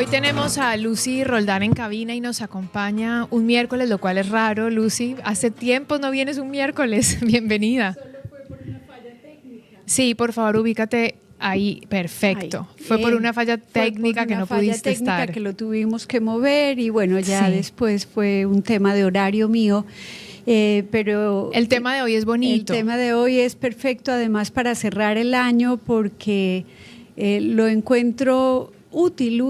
Hoy tenemos a Lucy Roldán en cabina y nos acompaña un miércoles, lo cual es raro. Lucy, hace tiempo no vienes un miércoles. Bienvenida. Solo fue por una falla técnica. Sí, por favor, ubícate ahí. Perfecto. Fue por una falla técnica que no pudiste estar. Que lo tuvimos que mover y bueno, ya después fue un tema de horario mío. Pero el tema de hoy es bonito. El tema de hoy es perfecto, además para cerrar el año, porque lo encuentro útil.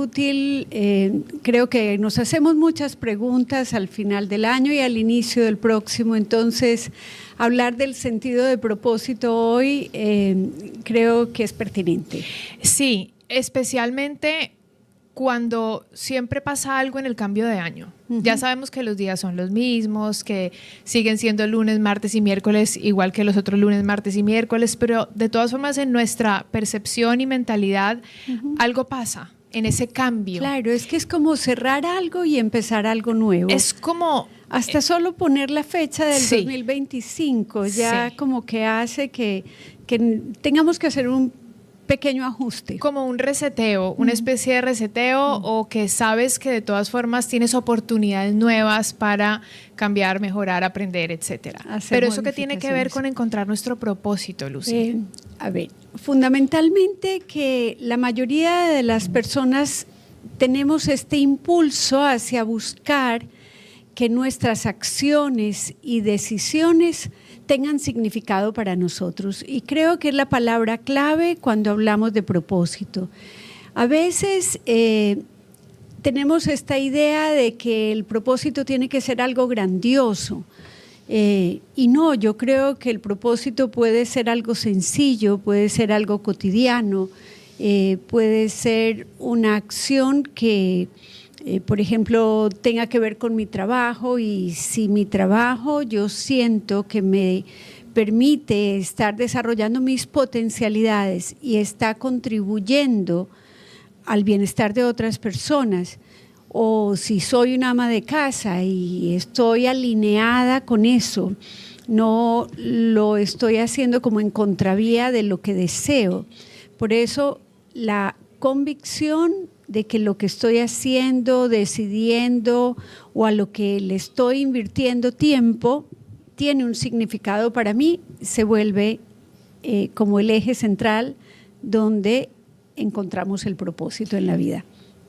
Creo que nos hacemos muchas preguntas al final del año y al inicio del próximo, entonces hablar del sentido de propósito hoy creo que es pertinente. Sí, especialmente cuando siempre pasa algo en el cambio de año. Ya sabemos que los días son los mismos, que siguen siendo lunes, martes y miércoles igual que los otros lunes, martes y miércoles, pero de todas formas en nuestra percepción y mentalidad algo pasa en ese cambio. Claro, es que es como cerrar algo y empezar algo nuevo. Es como hasta solo poner la fecha del 2025 ya como que hace que tengamos que hacer un pequeño ajuste. Como un reseteo, una especie de reseteo, o que sabes que de todas formas tienes oportunidades nuevas para cambiar, mejorar, aprender, etcétera. Pero eso que tiene que ver con encontrar nuestro propósito, Lucy. A ver, fundamentalmente que la mayoría de las personas tenemos este impulso hacia buscar que nuestras acciones y decisiones tengan significado para nosotros. Y creo que es la palabra clave cuando hablamos de propósito. A veces tenemos esta idea de que el propósito tiene que ser algo grandioso. Y no, yo creo que el propósito puede ser algo sencillo, puede ser algo cotidiano, puede ser una acción que por ejemplo, tenga que ver con mi trabajo, y si mi trabajo yo siento que me permite estar desarrollando mis potencialidades y está contribuyendo al bienestar de otras personas, o si soy una ama de casa y estoy alineada con eso, no lo estoy haciendo como en contravía de lo que deseo. Por eso la convicción de que lo que estoy haciendo, decidiendo o a lo que le estoy invirtiendo tiempo tiene un significado para mí, se vuelve como el eje central donde encontramos el propósito en la vida.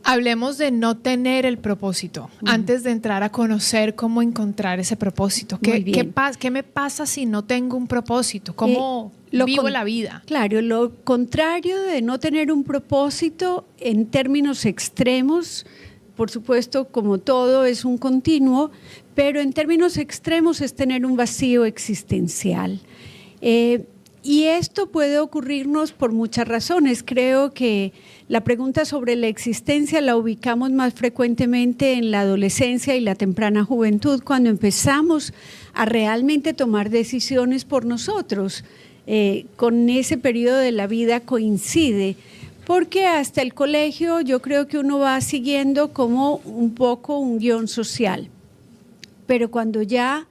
Hablemos de no tener el propósito, antes de entrar a conocer cómo encontrar ese propósito. ¿Qué me pasa si no tengo un propósito? ¿Cómo vivo la vida? Claro, lo contrario de no tener un propósito en términos extremos, por supuesto, como todo es un continuo, pero en términos extremos es tener un vacío existencial. Y esto puede ocurrirnos por muchas razones. Creo que la pregunta sobre la existencia la ubicamos más frecuentemente en la adolescencia y la temprana juventud, cuando empezamos a realmente tomar decisiones por nosotros. Con ese periodo de la vida coincide, porque hasta el colegio yo creo que uno va siguiendo como un poco un guión social. Pero cuando ya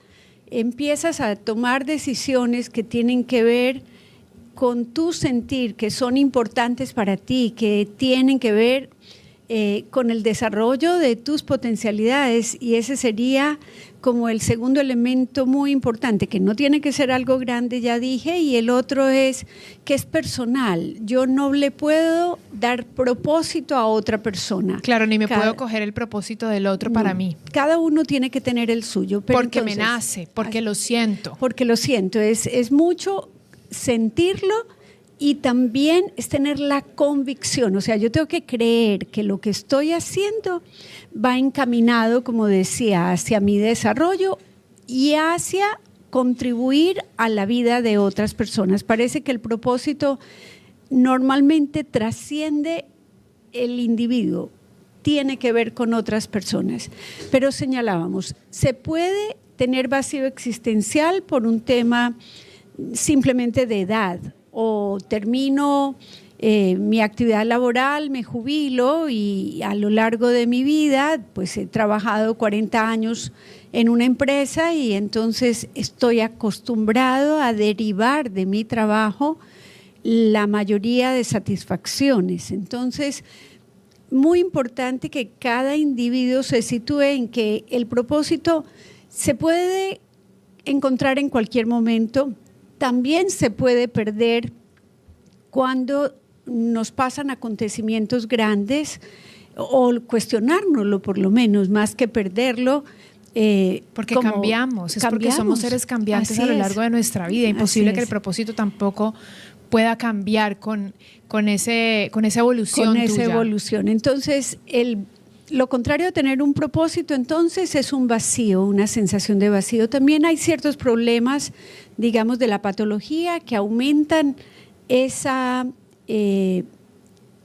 empiezas a tomar decisiones que tienen que ver con tu sentir, que son importantes para ti, que tienen que ver con el desarrollo de tus potencialidades, y ese sería como el segundo elemento muy importante, que no tiene que ser algo grande, ya dije, y el otro es que es personal. Yo no le puedo dar propósito a otra persona. Claro, ni me puedo coger el propósito del otro para mí. Cada uno tiene que tener el suyo. Pero porque entonces, me nace, porque lo siento. Porque lo siento, es mucho sentirlo. Y también es tener la convicción, o sea, yo tengo que creer que lo que estoy haciendo va encaminado, como decía, hacia mi desarrollo y hacia contribuir a la vida de otras personas. Parece que el propósito normalmente trasciende el individuo, tiene que ver con otras personas. Pero señalábamos, se puede tener vacío existencial por un tema simplemente de edad, o termino mi actividad laboral, me jubilo y a lo largo de mi vida pues he trabajado 40 años en una empresa y entonces estoy acostumbrado a derivar de mi trabajo la mayoría de satisfacciones. Entonces muy importante que cada individuo se sitúe en que el propósito se puede encontrar en cualquier momento, también se puede perder cuando nos pasan acontecimientos grandes o cuestionárnoslo por lo menos, más que perderlo. Porque cambiamos, porque somos seres cambiantes a lo largo de nuestra vida. Imposible que el propósito tampoco pueda cambiar con esa evolución tuya. Con esa evolución. Entonces, lo contrario de tener un propósito, entonces, es un vacío, una sensación de vacío. También hay ciertos problemas, digamos, de la patología que aumentan esa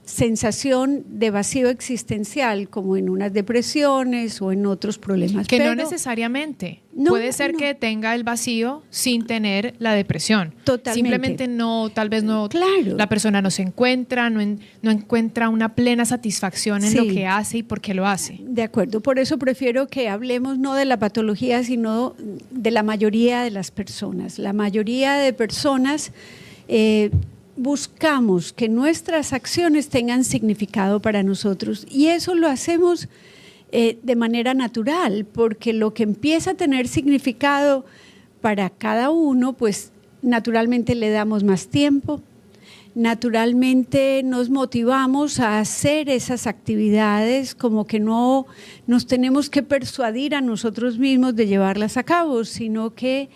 sensación de vacío existencial, como en unas depresiones o en otros problemas. Que no necesariamente. Puede ser que tenga el vacío sin tener la depresión. Totalmente. Simplemente tal vez no, claro. La persona no se encuentra, no encuentra una plena satisfacción en lo que hace y por qué lo hace. De acuerdo, por eso prefiero que hablemos no de la patología, sino de la mayoría de las personas. La mayoría de personas buscamos que nuestras acciones tengan significado para nosotros y eso lo hacemos de manera natural, porque lo que empieza a tener significado para cada uno, pues naturalmente le damos más tiempo, naturalmente nos motivamos a hacer esas actividades, como que no nos tenemos que persuadir a nosotros mismos de llevarlas a cabo, sino que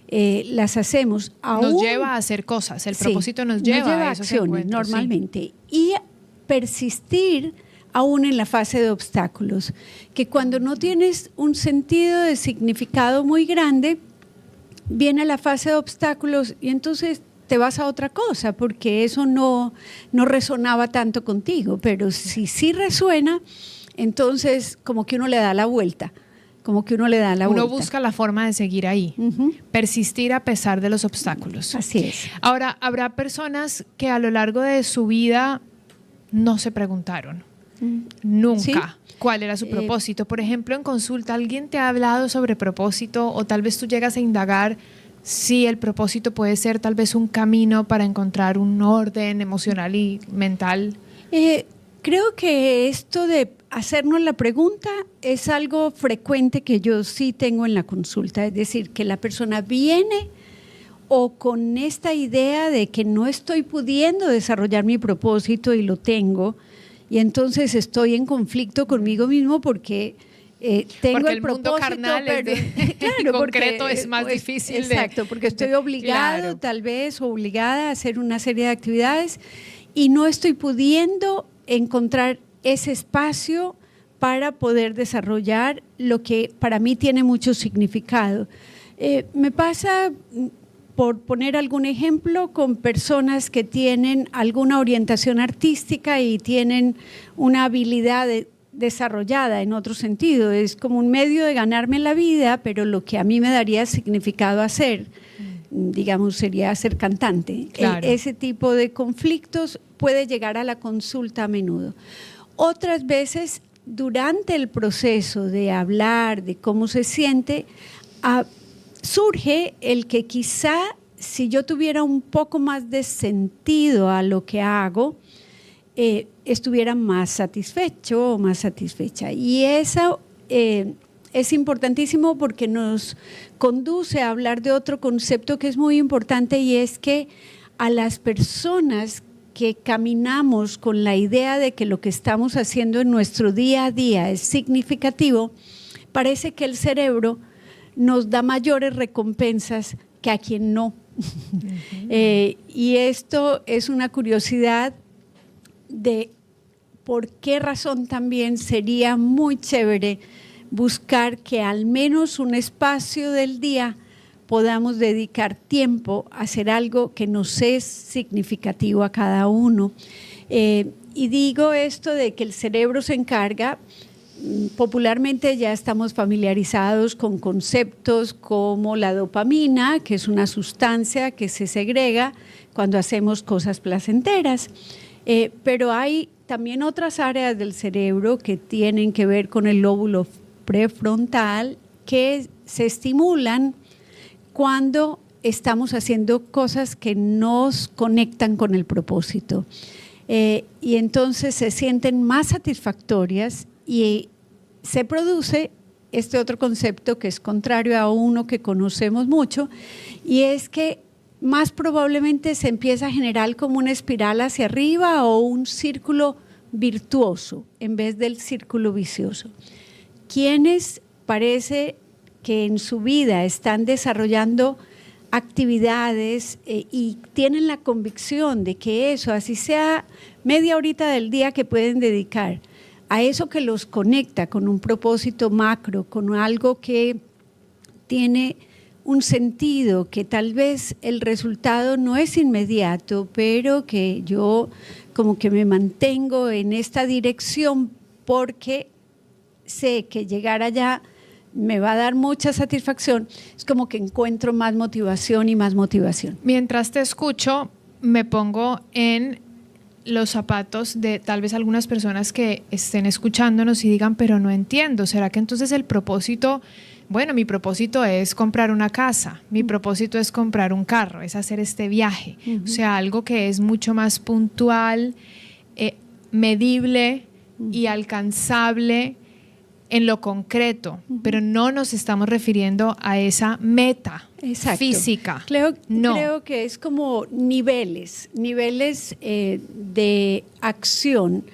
las hacemos. Nos lleva a hacer cosas, el propósito nos lleva a esos acciones normalmente. Y persistir aún en la fase de obstáculos, que cuando no tienes un sentido de significado muy grande, viene la fase de obstáculos y entonces te vas a otra cosa, porque eso no resonaba tanto contigo, pero si sí resuena, entonces como que uno le da la vuelta. Uno busca la forma de seguir ahí, persistir a pesar de los obstáculos. Así es. Ahora, habrá personas que a lo largo de su vida no se preguntaron nunca cuál era su propósito. Por ejemplo, en consulta, ¿alguien te ha hablado sobre propósito o tal vez tú llegas a indagar si el propósito puede ser tal vez un camino para encontrar un orden emocional y mental? Creo que esto de hacernos la pregunta es algo frecuente que yo sí tengo en la consulta, es decir, que la persona viene o con esta idea de que no estoy pudiendo desarrollar mi propósito y lo tengo, y entonces estoy en conflicto conmigo mismo porque tengo porque el propósito, mundo carnal pero, claro, concreto porque, es más difícil. Exacto, porque estoy obligado tal vez, obligada a hacer una serie de actividades y no estoy pudiendo encontrar ese espacio para poder desarrollar lo que para mí tiene mucho significado. Me pasa, por poner algún ejemplo, con personas que tienen alguna orientación artística y tienen una habilidad desarrollada en otro sentido. Es como un medio de ganarme la vida, pero lo que a mí me daría significado hacer, digamos, sería ser cantante. Claro. Ese tipo de conflictos puede llegar a la consulta a menudo. Otras veces, durante el proceso de hablar de cómo se siente, surge el que quizá si yo tuviera un poco más de sentido a lo que hago, estuviera más satisfecho o más satisfecha. Y eso es importantísimo porque nos conduce a hablar de otro concepto que es muy importante, y es que a las personas que caminamos con la idea de que lo que estamos haciendo en nuestro día a día es significativo, parece que el cerebro nos da mayores recompensas que a quien no. Y esto es una curiosidad de por qué razón también sería muy chévere buscar que al menos un espacio del día podamos dedicar tiempo a hacer algo que nos es significativo a cada uno. Y digo esto de que el cerebro se encarga, popularmente ya estamos familiarizados con conceptos como la dopamina, que es una sustancia que se segrega cuando hacemos cosas placenteras, pero hay también otras áreas del cerebro que tienen que ver con el lóbulo prefrontal que se estimulan cuando estamos haciendo cosas que nos conectan con el propósito. y entonces se sienten más satisfactorias y se produce este otro concepto que es contrario a uno que conocemos mucho, y es que más probablemente se empieza a generar como una espiral hacia arriba o un círculo virtuoso en vez del círculo vicioso. Quienes parece que en su vida están desarrollando actividades y tienen la convicción de que eso, así sea media horita del día que pueden dedicar a eso que los conecta con un propósito macro, con algo que tiene un sentido, que tal vez el resultado no es inmediato, pero que yo como que me mantengo en esta dirección porque sé que llegar allá me va a dar mucha satisfacción, es como que encuentro más motivación y más motivación. Mientras te escucho, me pongo en los zapatos de tal vez algunas personas que estén escuchándonos y digan, pero no entiendo, ¿será que entonces el propósito, bueno, mi propósito es comprar una casa, mi propósito es comprar un carro, es hacer este viaje, o sea, algo que es mucho más puntual, medible y alcanzable en lo concreto, pero no nos estamos refiriendo a esa meta física. Creo que es como niveles de acción.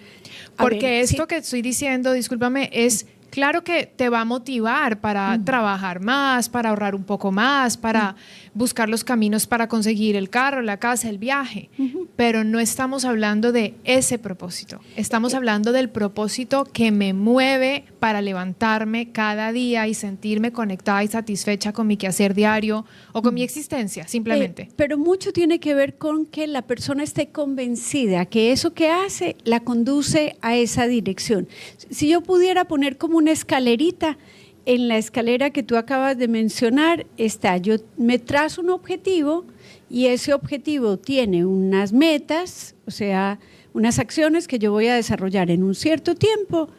Porque esto que estoy diciendo, discúlpame, es claro que te va a motivar para trabajar más, para ahorrar un poco más, para buscar los caminos para conseguir el carro, la casa, el viaje, pero no estamos hablando de ese propósito, estamos hablando del propósito que me mueve para levantarme cada día y sentirme conectada y satisfecha con mi quehacer diario o con mi existencia, simplemente. Pero mucho tiene que ver con que la persona esté convencida que eso que hace la conduce a esa dirección. Si yo pudiera poner como una escalerita, en la escalera que tú acabas de mencionar está, yo me trazo un objetivo y ese objetivo tiene unas metas, o sea, unas acciones que yo voy a desarrollar en un cierto tiempo,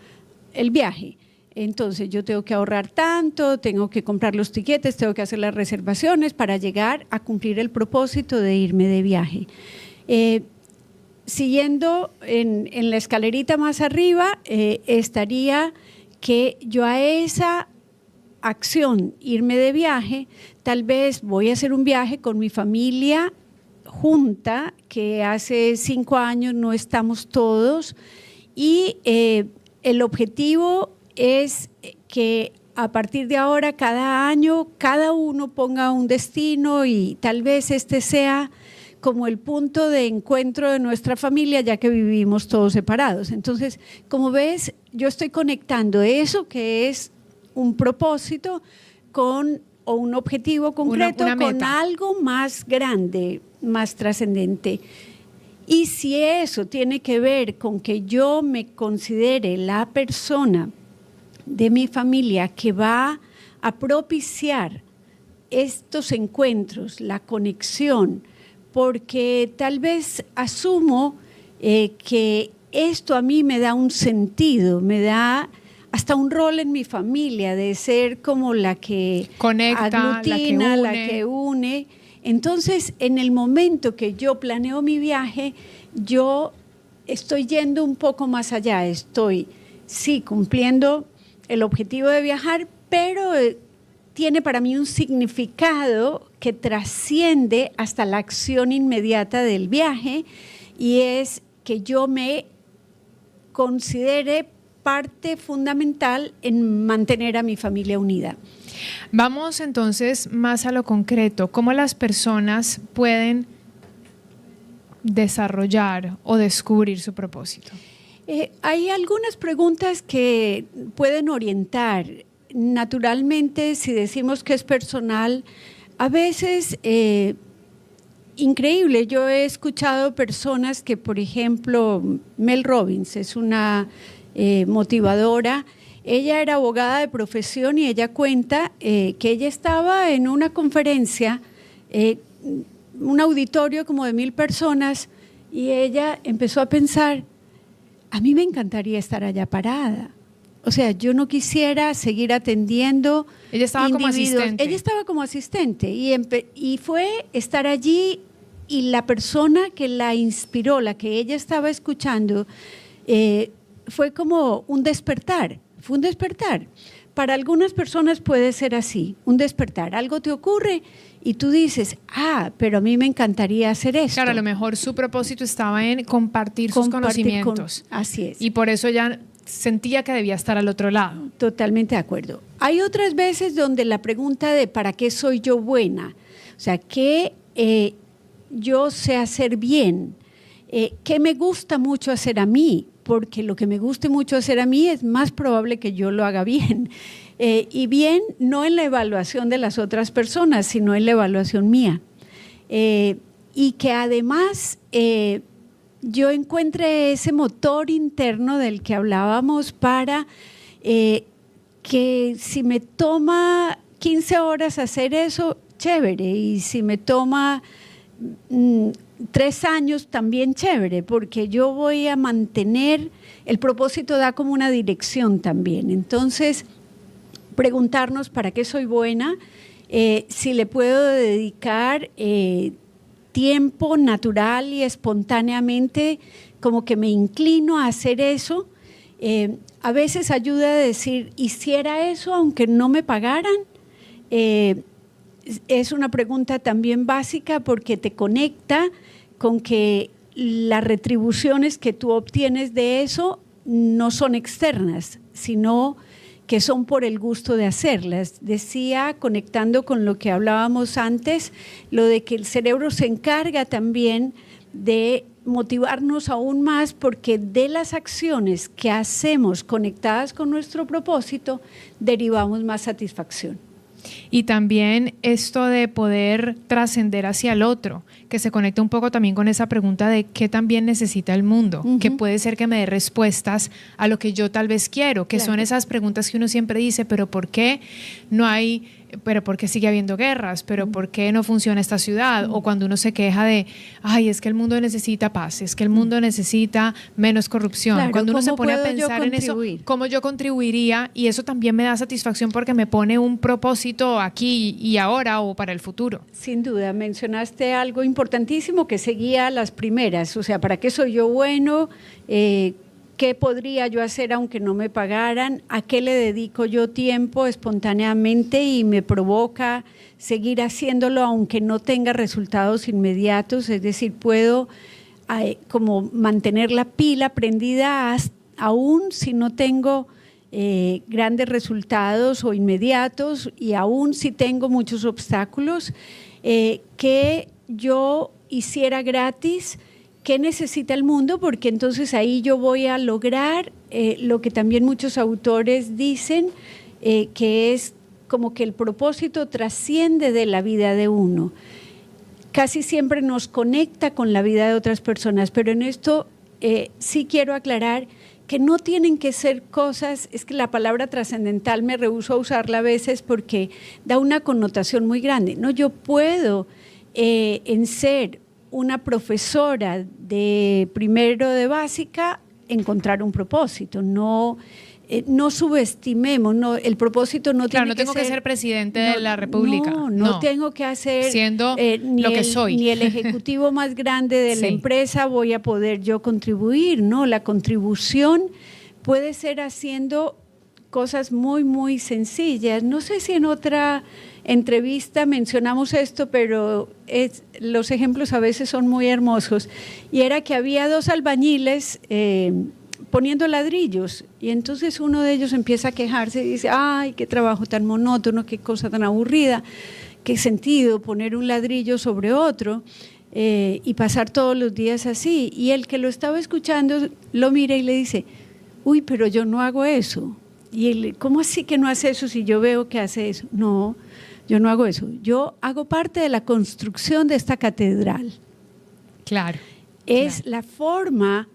el viaje. Entonces yo tengo que ahorrar tanto, tengo que comprar los tiquetes, tengo que hacer las reservaciones para llegar a cumplir el propósito de irme de viaje. Siguiendo en la escalerita más arriba, estaría que yo a esa acción, irme de viaje, tal vez voy a hacer un viaje con mi familia junta, que hace 5 años no estamos todos, y el objetivo es que a partir de ahora, cada año, cada uno ponga un destino y tal vez este sea como el punto de encuentro de nuestra familia, ya que vivimos todos separados. Entonces, como ves, yo estoy conectando eso que es un propósito con o un objetivo concreto una con algo más grande, más trascendente. Y si eso tiene que ver con que yo me considere la persona de mi familia que va a propiciar estos encuentros, la conexión, porque tal vez asumo que esto a mí me da un sentido, me da hasta un rol en mi familia de ser como la que conecta, aglutina, la que une. Entonces, en el momento que yo planeo mi viaje, yo estoy yendo un poco más allá, estoy, sí, cumpliendo el objetivo de viajar, pero tiene para mí un significado que trasciende hasta la acción inmediata del viaje, y es que yo me considere parte fundamental en mantener a mi familia unida. Vamos entonces más a lo concreto. ¿Cómo las personas pueden desarrollar o descubrir su propósito? Hay algunas preguntas que pueden orientar. Naturalmente, si decimos que es personal, a veces, increíble, yo he escuchado personas que, por ejemplo, Mel Robbins es una motivadora. Ella era abogada de profesión y ella cuenta que ella estaba en una conferencia, un auditorio como de 1,000 personas, y ella empezó a pensar, a mí me encantaría estar allá parada. O sea, yo no quisiera seguir atendiendo. Ella estaba como asistente. Ella estaba como asistente y fue estar allí y la persona que la inspiró, la que ella estaba escuchando, fue como un despertar, fue un despertar. Para algunas personas puede ser así, un despertar, algo te ocurre y tú dices, pero a mí me encantaría hacer esto. Claro, a lo mejor su propósito estaba en compartir sus conocimientos. Así es. Y por eso ella sentía que debía estar al otro lado. Totalmente de acuerdo. Hay otras veces donde la pregunta de ¿para qué soy yo buena? O sea, ¿qué yo sé hacer bien? ¿Qué me gusta mucho hacer a mí? Porque lo que me guste mucho hacer a mí es más probable que yo lo haga bien. Y bien, no en la evaluación de las otras personas, sino en la evaluación mía. Y que además yo encuentre ese motor interno del que hablábamos para que si me toma 15 horas hacer eso, chévere. Y si me toma 3 años, también chévere, porque yo voy a mantener, el propósito da como una dirección también. Entonces, preguntarnos para qué soy buena, si le puedo dedicar tiempo natural y espontáneamente, como que me inclino a hacer eso. A veces ayuda a decir, hiciera eso aunque no me pagaran. Es una pregunta también básica porque te conecta con que las retribuciones que tú obtienes de eso no son externas, sino que son por el gusto de hacerlas. Decía, conectando con lo que hablábamos antes, lo de que el cerebro se encarga también de motivarnos aún más porque de las acciones que hacemos conectadas con nuestro propósito, derivamos más satisfacción. Y también esto de poder trascender hacia el otro, que se conecta un poco también con esa pregunta de qué también necesita el mundo, que puede ser que me dé respuestas a lo que yo tal vez quiero, que son esas preguntas que uno siempre dice, pero ¿por qué no hay, pero por qué sigue habiendo guerras, pero por qué no funciona esta ciudad? O cuando uno se queja de, es que el mundo necesita paz, es que el mundo necesita menos corrupción. Claro, cuando uno se pone a pensar en eso, ¿cómo yo contribuiría? Y eso también me da satisfacción porque me pone un propósito aquí y ahora o para el futuro. Sin duda, mencionaste algo importantísimo que seguía las primeras, o sea, ¿para qué soy yo bueno? ¿Qué podría yo hacer aunque no me pagaran? ¿A qué le dedico yo tiempo espontáneamente y me provoca seguir haciéndolo aunque no tenga resultados inmediatos? Es decir, puedo como mantener la pila prendida aún si no tengo grandes resultados o inmediatos y aún si tengo muchos obstáculos, que yo hiciera gratis. ¿Qué necesita el mundo? Porque entonces ahí yo voy a lograr lo que también muchos autores dicen, que es como que el propósito trasciende de la vida de uno. Casi siempre nos conecta con la vida de otras personas, pero en esto sí quiero aclarar que no tienen que ser cosas, es que la palabra trascendental me rehúso a usarla a veces porque da una connotación muy grande. No, yo puedo en ser una profesora de primero de básica encontrar un propósito, no subestimemos, el propósito no tiene no tengo que ser presidente de la República. No tengo que hacer siendo lo que soy. Ni el ejecutivo más grande de la empresa voy a poder yo contribuir, no, la contribución puede ser haciendo cosas muy, muy sencillas. No sé si en otra entrevista mencionamos esto, pero los ejemplos a veces son muy hermosos. Y era que había 2 albañiles poniendo ladrillos y entonces uno de ellos empieza a quejarse y dice, ¡ay, qué trabajo tan monótono, qué cosa tan aburrida! ¿Qué sentido poner un ladrillo sobre otro y pasar todos los días así? Y el que lo estaba escuchando lo mira y le dice, uy, pero yo no hago eso. Y él, ¿cómo así que no hace eso si yo veo que hace eso? No, yo no hago eso. Yo hago parte de la construcción de esta catedral. Claro. Es la forma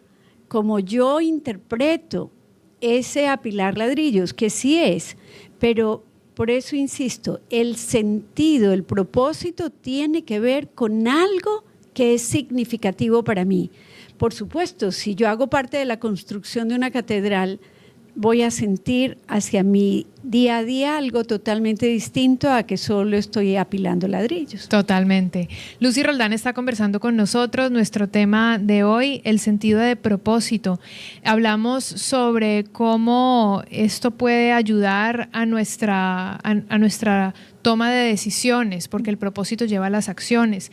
como yo interpreto ese apilar ladrillos, que sí es, pero por eso insisto, el sentido, el propósito tiene que ver con algo que es significativo para mí. Por supuesto, si yo hago parte de la construcción de una catedral, voy a sentir hacia mi día a día algo totalmente distinto a que solo estoy apilando ladrillos. Totalmente. Lucy Roldán está conversando con nosotros. Nuestro tema de hoy, el sentido de propósito. Hablamos sobre cómo esto puede ayudar a nuestra toma de decisiones, porque el propósito lleva a las acciones.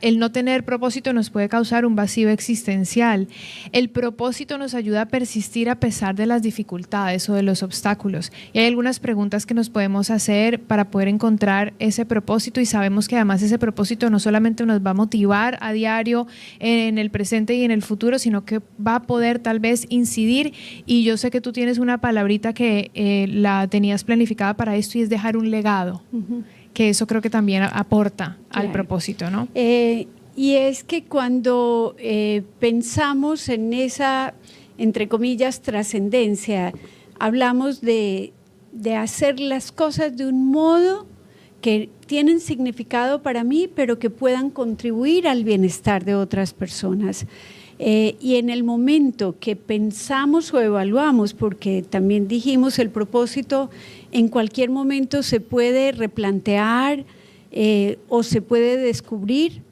El no tener propósito nos puede causar un vacío existencial. El propósito nos ayuda a persistir a pesar de las dificultades o de los obstáculos. Y hay algunas preguntas que nos podemos hacer para poder encontrar ese propósito, y sabemos que además ese propósito no solamente nos va a motivar a diario en el presente y en el futuro, sino que va a poder tal vez incidir. Y yo sé que tú tienes una palabrita que la tenías planificada para esto, y es dejar un legado. Que eso creo que también aporta al propósito, ¿no? Y es que cuando pensamos en esa, entre comillas, trascendencia, hablamos de hacer las cosas de un modo que tienen significado para mí, pero que puedan contribuir al bienestar de otras personas. Y en el momento que pensamos o evaluamos, porque también dijimos el propósito en cualquier momento se puede replantear o se puede descubrir,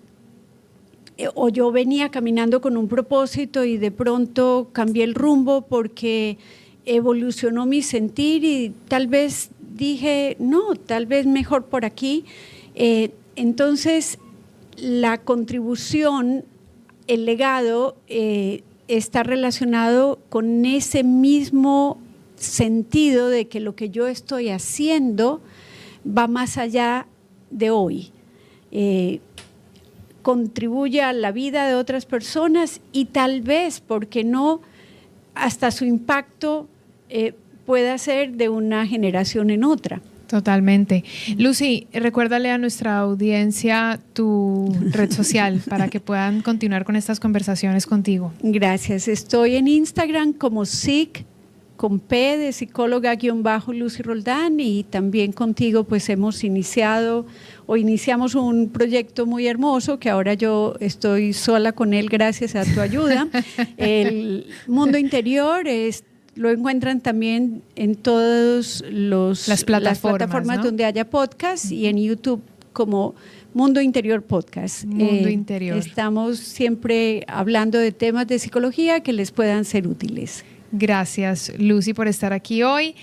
o yo venía caminando con un propósito y de pronto cambié el rumbo porque evolucionó mi sentir y tal vez dije, no, tal vez mejor por aquí. Entonces, la contribución, el legado está relacionado con ese mismo sentido de que lo que yo estoy haciendo va más allá de hoy. Contribuye a la vida de otras personas y tal vez, ¿por qué no?, hasta su impacto pueda ser de una generación en otra. Totalmente. Lucy, recuérdale a nuestra audiencia tu red social para que puedan continuar con estas conversaciones contigo. Gracias. Estoy en Instagram como SIC, con P de psicóloga-Lucy Roldán, y también contigo pues iniciamos un proyecto muy hermoso que ahora yo estoy sola con él gracias a tu ayuda. El Mundo Interior lo encuentran también en todas las plataformas, ¿no?, donde haya podcast, y en YouTube como Mundo Interior Podcast. Mundo Interior. Estamos siempre hablando de temas de psicología que les puedan ser útiles. Gracias, Lucy, por estar aquí hoy.